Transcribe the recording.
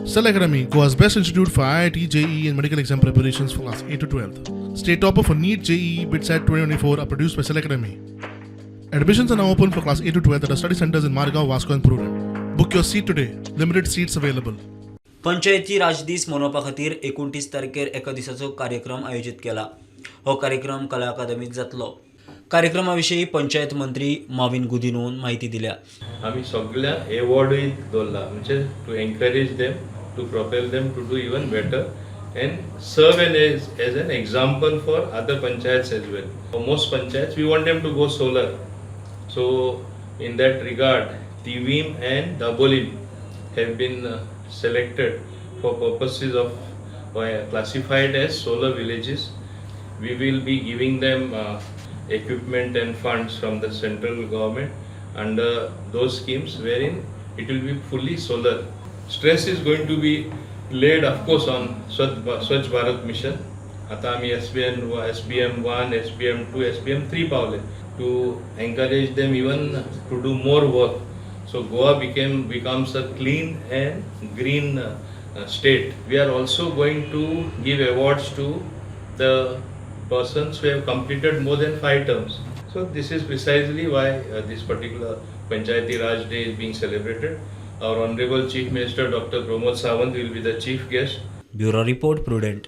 Cell Academy, Goa's best institute for IIT, JEE and medical exam preparations for class 8 to 12th. State topper for NEET, JEE, BITSAT 2024 are produced by Cell Academy. Admissions are now open for class 8 to 12th at our study centers in Margao, Vasco and Prudent. Book your seat today. Limited seats available. पंचायती राज दीस मनोवपा खातीर 29 तारखेर एका दिसाचो कार्यक्रम आयोजीत केला. हो कार्यक्रम कला अकादमीत जातलो. कार्यक्रमा विशीं पंचायत मंत्री माविन गुदिनोन माहिती दिल्या. आमी सगळ्या एवॉर्डूय दवरला म्हणजे to encourage them to propel them to do even better and serve as an example for other panchayats as well. For most panchayats, we want them to go solar. So, in that regard, Tivim and Dabolim have been selected for purposes of classified as solar villages. We will be giving them equipment and funds from the central government under those schemes wherein it will be fully solar. Stress is going to be laid of course on Swachh Bharat mission. आता आम्ही SBM 1, SBM 2, SBM 3 पावले to encourage them even to do more work. So Goa becomes a clean and green state. We are also going to give awards to the persons who have completed more than 5 terms. So this is precisely why this particular Panchayati Raj Day is being celebrated. Our Honorable Chief Minister Dr. Pramod Sawant will be the chief guest. Bureau report prudent.